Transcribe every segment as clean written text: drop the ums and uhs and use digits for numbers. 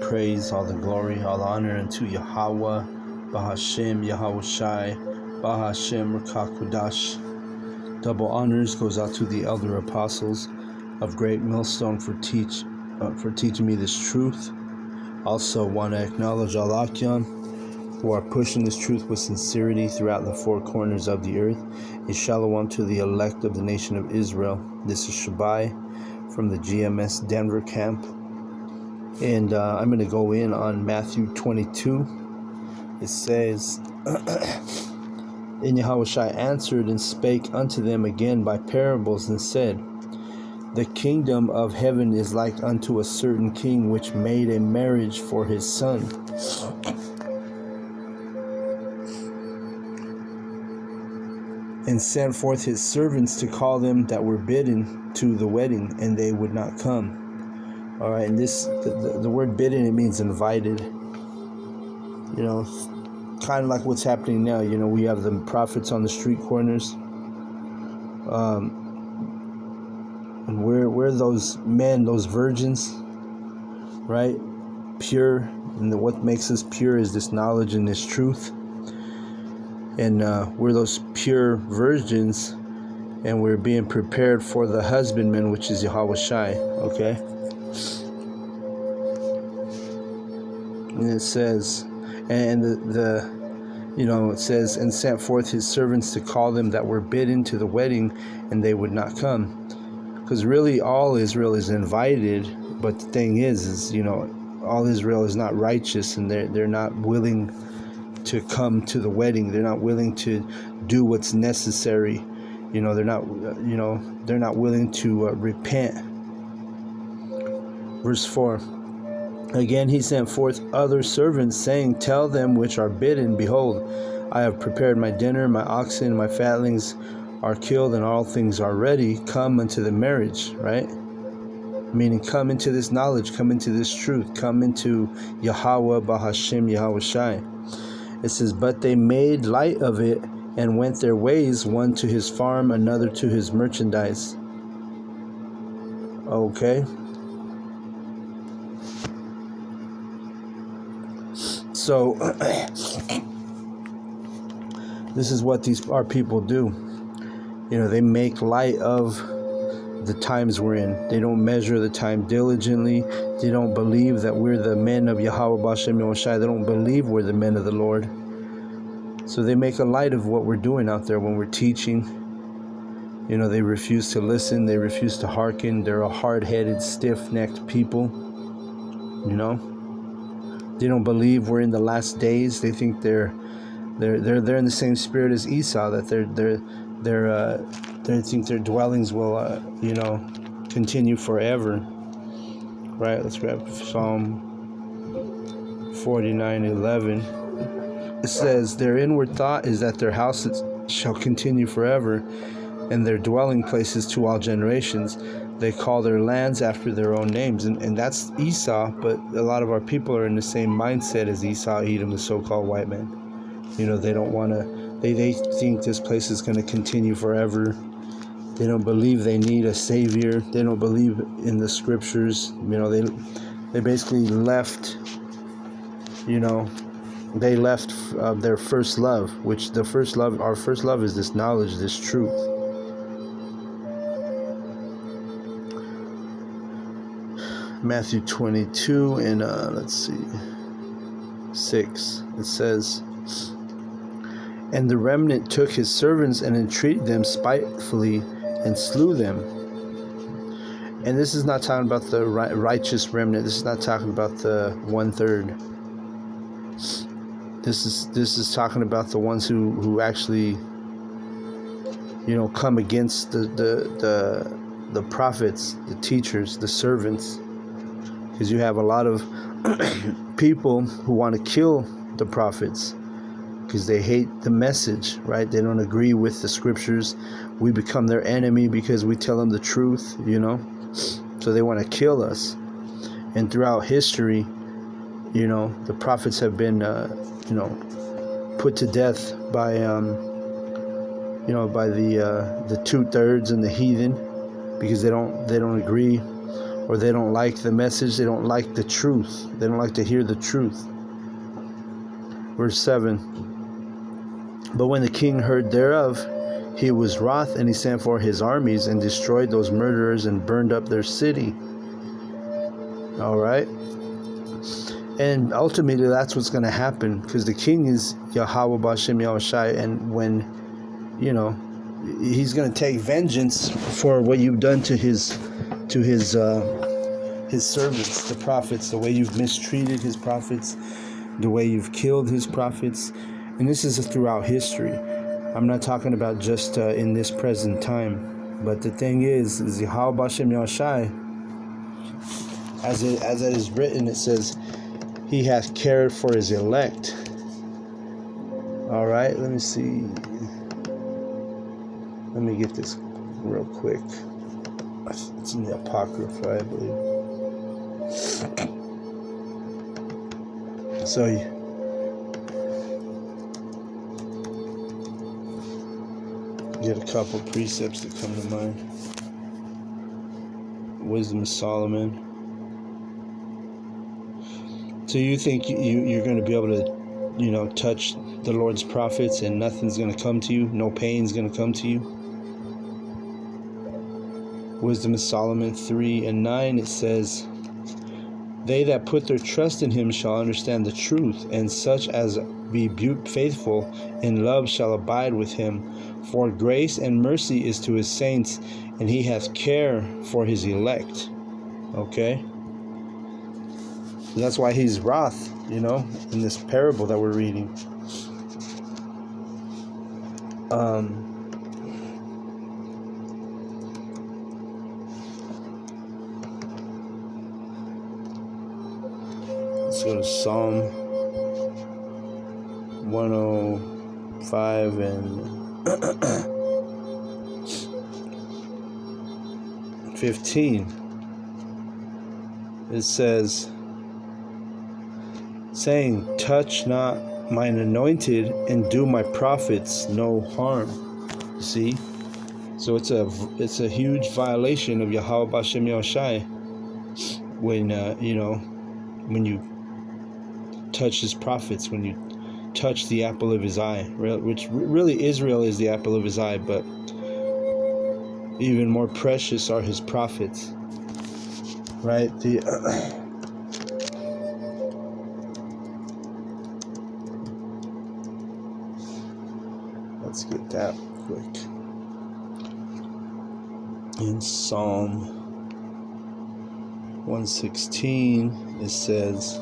praise, all the glory, all the honor unto Yahweh, Bahashem, Yahawashi, Bahashem, Rakakwadash. Double honors goes out to the elder apostles of Great Millstone for teaching me this truth. Also want to acknowledge all Akyam who are pushing this truth with sincerity throughout the four corners of the earth. A shalom to the elect of the nation of Israel. This is Shabai from the GMS Denver camp. And I'm going to go in on Matthew 22. It says, And Yahawashi answered and spake unto them again by parables, and said, The kingdom of heaven is like unto a certain king which made a marriage for his son. And sent forth his servants to call them that were bidden to the wedding, and they would not come. All right, and the word bidden, it means invited. You know, kind of like what's happening now. You know, we have the prophets on the street corners. And we're those men, those virgins, right? Pure. And what makes us pure is this knowledge and this truth. And we're those pure virgins, and we're being prepared for the husbandman, which is Yahawashi, okay? And it says, and it says, and sent forth his servants to call them that were bidden to the wedding, and they would not come. Because really all Israel is invited, but the thing is all Israel is not righteous, and they're not willing to come to the wedding. They're not willing to do what's necessary. They're not willing to repent. Verse 4. Again he sent forth other servants, saying, Tell them which are bidden, Behold, I have prepared my dinner, my oxen, my fatlings are killed, and all things are ready. Come unto the marriage, right? Meaning come into this knowledge, come into this truth, come into Yahweh, Bahashem, Yahawashi. It says, But they made light of it, and went their ways, one to his farm, another to his merchandise. Okay. So, this is what our people do. They make light of the times we're in. They don't measure the time diligently. They don't believe that we're the men of Yahweh, Bashem, Yahawashi. They don't believe we're the men of the Lord. So they make a light of what we're doing out there when we're teaching. They refuse to listen. They refuse to hearken. They're a hard-headed, stiff-necked people. They don't believe we're in the last days. They think they're in the same spirit as Esau, that they think their dwellings will continue forever. Right? Let's grab Psalm 49:11. It says, Their inward thought is that their houses shall continue forever, and their dwelling places to all generations. They call their lands after their own names. And that's Esau, but a lot of our people are in the same mindset as Esau, Edom, the so-called white man. They don't want to, they think this place is going to continue forever. They don't believe they need a savior. They don't believe in the scriptures. They basically left, they left their first love, which our first love is this knowledge, this truth. Matthew 22 and 6. It says, And the remnant took his servants and entreated them spitefully and slew them. And this is not talking about the righteous remnant. This is not talking about the 1/3. This is talking about the ones who actually come against the prophets, the teachers, the servants. Because you have a lot of people who want to kill the prophets because they hate the message, right? They don't agree with the scriptures. We become their enemy because we tell them the truth, So they want to kill us. And throughout history, the prophets have been, put to death by, by the 2/3 and the heathen, because they don't agree or they don't like the message, they don't like the truth, they don't like to hear the truth. Verse 7. But when the king heard thereof, he was wroth, and he sent for his armies and destroyed those murderers and burned up their city. All right. And ultimately, that's what's going to happen, because the king is Yahweh B'Shem Yahushai, and when, he's going to take vengeance for what you've done to his servants, the prophets, the way you've mistreated his prophets, the way you've killed his prophets. And this is throughout history. I'm not talking about just in this present time. But the thing is Yahweh B'Shem Yahushai, as it is written, it says, he hath cared for his elect. All right, let me see. Let me get this real quick. It's in the Apocrypha, I believe. So, get a couple precepts that come to mind. Wisdom of Solomon. So you think you're going to be able to, touch the Lord's prophets and nothing's going to come to you? No pain's going to come to you? Wisdom of Solomon 3:9, it says, they that put their trust in him shall understand the truth, and such as be faithful in love shall abide with him. For grace and mercy is to his saints, and he hath care for his elect. Okay? That's why he's wroth, in this parable that we're reading. Let's go to Psalm 105 and 15. It says, saying, touch not mine anointed, and do my prophets no harm. See? So it's a huge violation of Yahweh B'Shem Yahushai when you touch his prophets, when you touch the apple of his eye, which really Israel is the apple of his eye, but even more precious are his prophets, right? Let's get that quick. In Psalm 116, it says,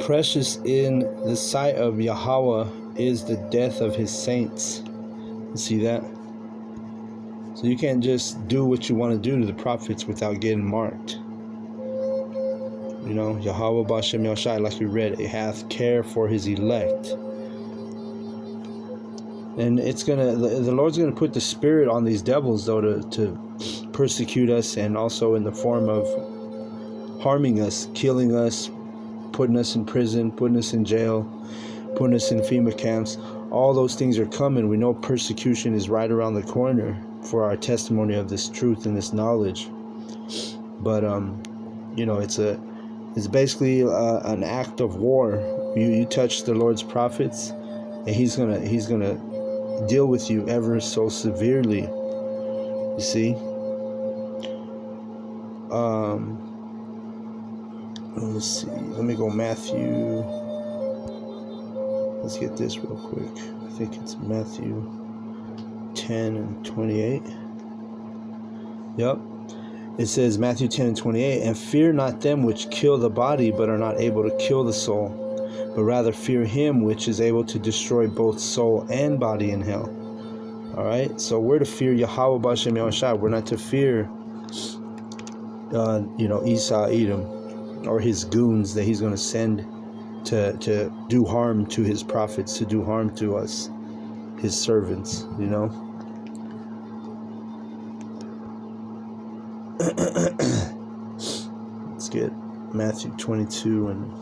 precious in the sight of Yahweh is the death of his saints. You see that? So you can't just do what you want to do to the prophets without getting marked. Yahweh B'Shem Yahushai, like we read, it hath care for his elect. And the Lord's gonna put the spirit on these devils, though, to persecute us, and also in the form of harming us, killing us, putting us in prison, putting us in jail, putting us in FEMA camps. All those things are coming. We know persecution is right around the corner for our testimony of this truth and this knowledge. But it's basically an act of war. You touch the Lord's prophets, and he's gonna deal with you ever so severely. You see. Let's see. Let me go Matthew. Let's get this real quick. I think it's Matthew 10 and 28. Yep. It says, Matthew 10 and 28, and fear not them which kill the body, but are not able to kill the soul, but rather fear him which is able to destroy both soul and body in hell. All right. So we're to fear Yahweh B'Shem Yahushai. We're not to fear, Esau, Edom, or his goons that he's going to send to do harm to his prophets, to do harm to us, his servants, Let's get Matthew 22 and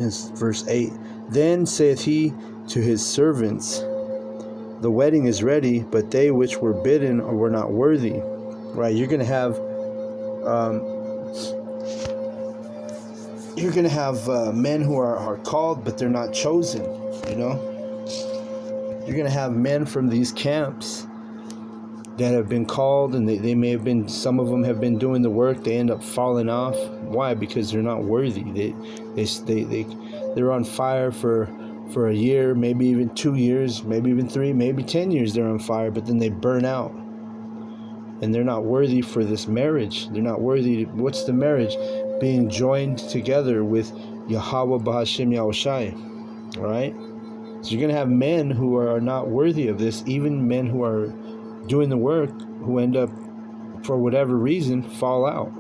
it's verse 8. Then saith he to his servants, the wedding is ready, but they which were bidden were not worthy. Right? You're gonna have men who are called, but they're not chosen. You know, you're gonna have men from these camps that have been called, and they may have been, some of them have been doing the work, they end up falling off. Why? Because they're not worthy. They're on fire for a year, maybe even 2 years, maybe even 3, maybe 10 years they're on fire, but then they burn out. And they're not worthy for this marriage. They're not worthy. What's the marriage? Being joined together with Yahweh Bahashem Yahushai. Alright? So you're going to have men who are not worthy of this, even men who are doing the work, who end up, for whatever reason, fall out.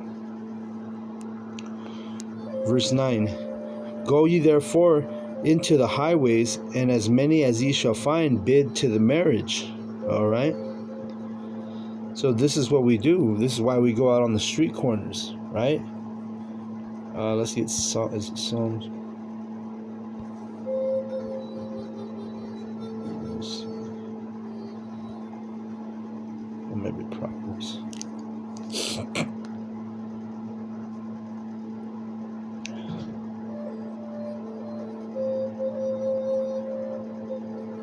Verse 9. Go ye therefore into the highways, and as many as ye shall find, bid to the marriage. Alright? So this is what we do. This is why we go out on the street corners, right? Let's get Psalms. Or maybe Proverbs.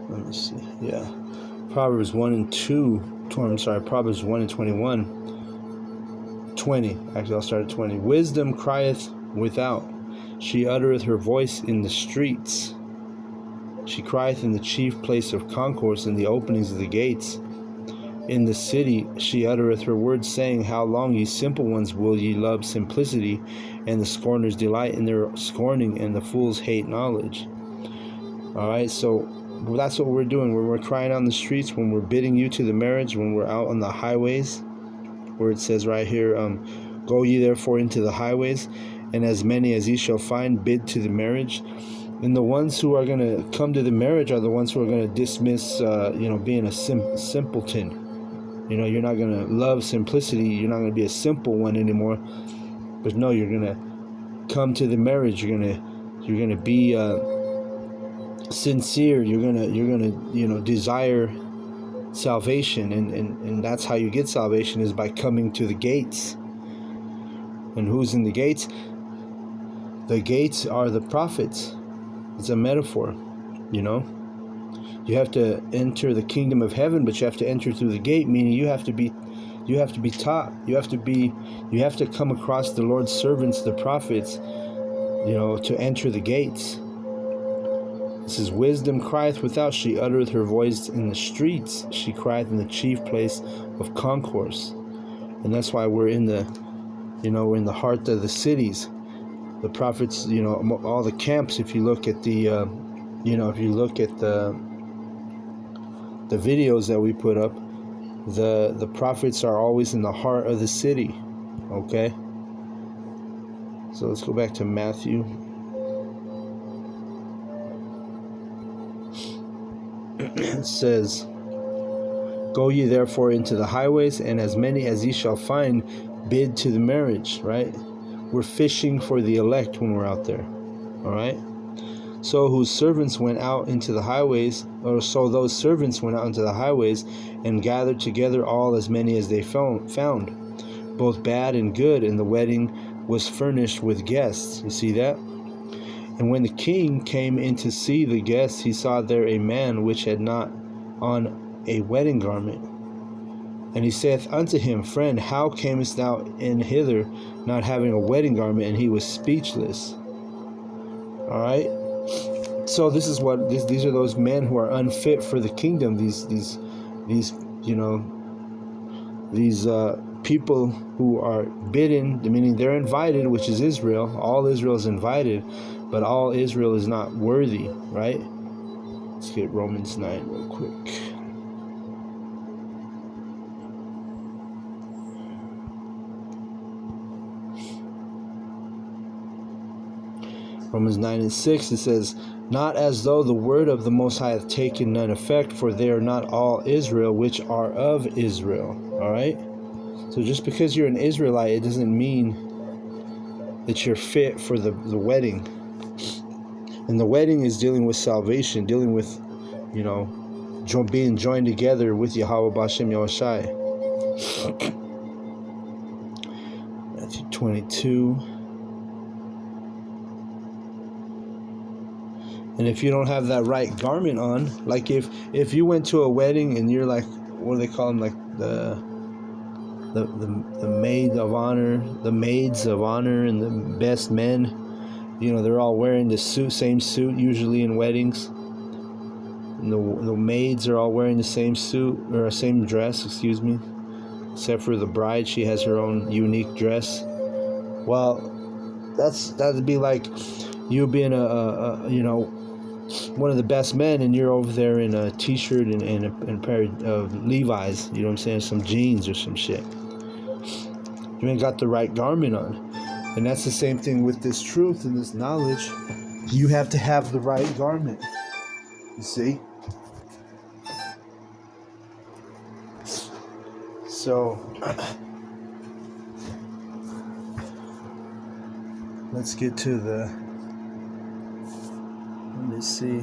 Let me see. Yeah. Proverbs 1 and 2. Proverbs 1 and 21. 20. Actually, I'll start at 20. Wisdom crieth without. She uttereth her voice in the streets. She crieth in the chief place of concourse, in the openings of the gates. In the city she uttereth her words, saying, How long, ye simple ones, will ye love simplicity? And the scorners delight in their scorning, and the fools hate knowledge. Alright, so that's what we're doing. When we're crying on the streets, when we're bidding you to the marriage, when we're out on the highways, where it says right here, go ye therefore into the highways, and as many as ye shall find, bid to the marriage. And the ones who are going to come to the marriage are the ones who are going to dismiss, being a simpleton. You're not going to love simplicity. You're not going to be a simple one anymore. But no, you're going to come to the marriage. You're going to be sincere. You're gonna desire salvation, and that's how you get salvation, is by coming to the gates. And who's in the gates? The gates are the prophets. It's a metaphor. You have to enter the kingdom of heaven, but you have to enter through the gate, meaning you have to be taught. You have to come across the Lord's servants, the prophets, to enter the gates. This is wisdom crieth without, she uttereth her voice in the streets, she crieth in the chief place of concourse. And that's why we're in the heart of the cities. The prophets, all the camps, if you look at the the videos that we put up, the prophets are always in the heart of the city. Okay? So let's go back to Matthew. It says, Go ye therefore into the highways, and as many as ye shall find, bid to the marriage. Right? We're fishing for the elect when we're out there. Alright? So those servants went out into the highways, and gathered together all as many as they found, both bad and good, and the wedding was furnished with guests. You see that? And when the king came in to see the guests, he saw there a man which had not on a wedding garment. And he saith unto him, Friend, how camest thou in hither, not having a wedding garment? And he was speechless. All right. So this is these are those men who are unfit for the kingdom. These people who are bidden, meaning they're invited, which is Israel. All Israel is invited, but all Israel is not worthy, right? Let's get Romans 9 real quick. Romans 9 and 6, it says, Not as though the word of the Most High hath taken none effect, for they are not all Israel which are of Israel. All right? So just because you're an Israelite, it doesn't mean that you're fit for the wedding. And the wedding is dealing with salvation, dealing with, being joined together with Yahweh B'Shem Yahushai. Matthew 22. And if you don't have that right garment on, like if you went to a wedding and you're like, what do they call them, like the maids of honor and the best men, they're all wearing the same suit usually in weddings. And the maids are all wearing the same suit, or same dress, except for the bride. She has her own unique dress. Well, that'd be like you being one of the best men, and you're over there in a t-shirt and a pair of Levi's, some jeans or some shit. You ain't got the right garment on. And that's the same thing with this truth and this knowledge. You have to have the right garment. You see? So let's get to let me see.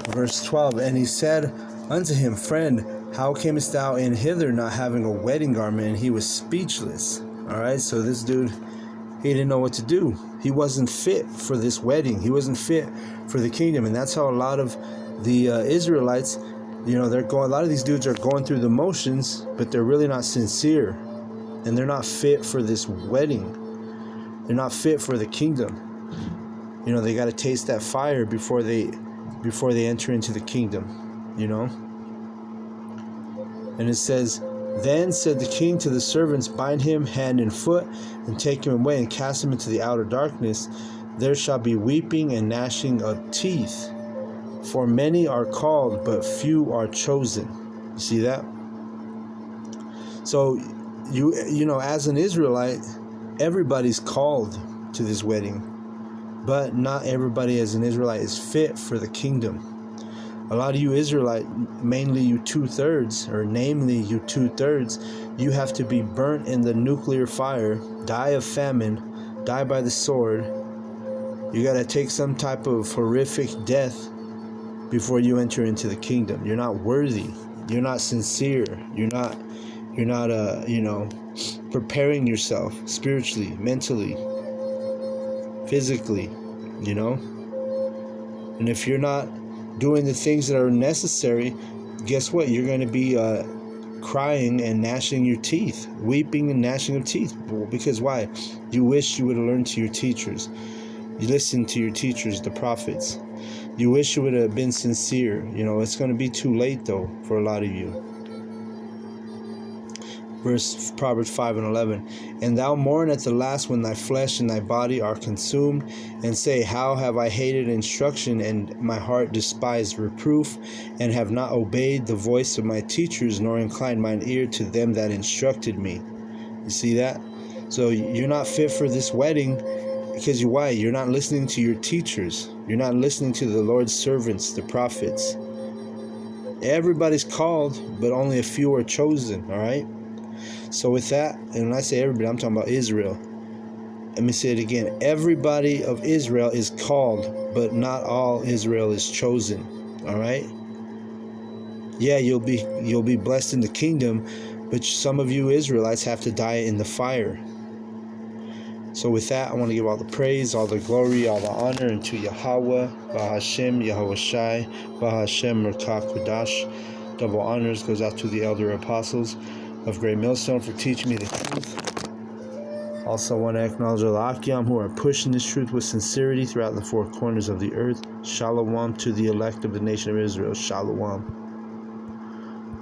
Verse 12, and he said unto him, Friend, how camest thou in hither not having a wedding garment? And he was speechless. Alright, so this dude, he didn't know what to do. He wasn't fit for this wedding. He wasn't fit for the kingdom. And that's how a lot of the Israelites, a lot of these dudes are going through the motions, but they're really not sincere. And they're not fit for this wedding. They're not fit for the kingdom. They got to taste that fire before they enter into the kingdom, And it says, Then said the king to the servants, Bind him hand and foot, and take him away, and cast him into the outer darkness. There shall be weeping and gnashing of teeth. For many are called, but few are chosen. You see that? So, as an Israelite, everybody's called to this wedding. But not everybody as an Israelite is fit for the kingdom. A lot of you Israelite, mainly you 2/3, or namely you 2/3, you have to be burnt in the nuclear fire, die of famine, die by the sword. You got to take some type of horrific death before you enter into the kingdom. You're not worthy. You're not sincere. You're not preparing yourself spiritually, mentally, physically, And if you're not doing the things that are necessary, guess what? You're going to be crying and gnashing your teeth, weeping and gnashing of teeth. Because why? You wish you would have learned to your teachers. You listened to your teachers, the prophets. You wish you would have been sincere. It's going to be too late, though, for a lot of you. Proverbs 5:11. And thou mourn at the last when thy flesh and thy body are consumed, and say, How have I hated instruction, and my heart despised reproof, and have not obeyed the voice of my teachers, nor inclined mine ear to them that instructed me. You see that? So you're not fit for this wedding, because why? You're not listening to your teachers. You're not listening to the Lord's servants, the prophets. Everybody's called, but only a few are chosen, all right? So with that, and when I say everybody, I'm talking about Israel. Let me say it again. Everybody of Israel is called, but not all Israel is chosen. All right? Yeah, you'll be blessed in the kingdom, but some of you Israelites have to die in the fire. So with that, I want to give all the praise, all the glory, all the honor unto Yahweh, Bahashem, Yahushai, Bahashem, Merkah Kodash. Double honors goes out to the elder apostles of Great Millstone for teaching me the truth. Also want to acknowledge all the Akyam who are pushing this truth with sincerity throughout the four corners of the earth. Shalom to the elect of the nation of Israel. Shalom.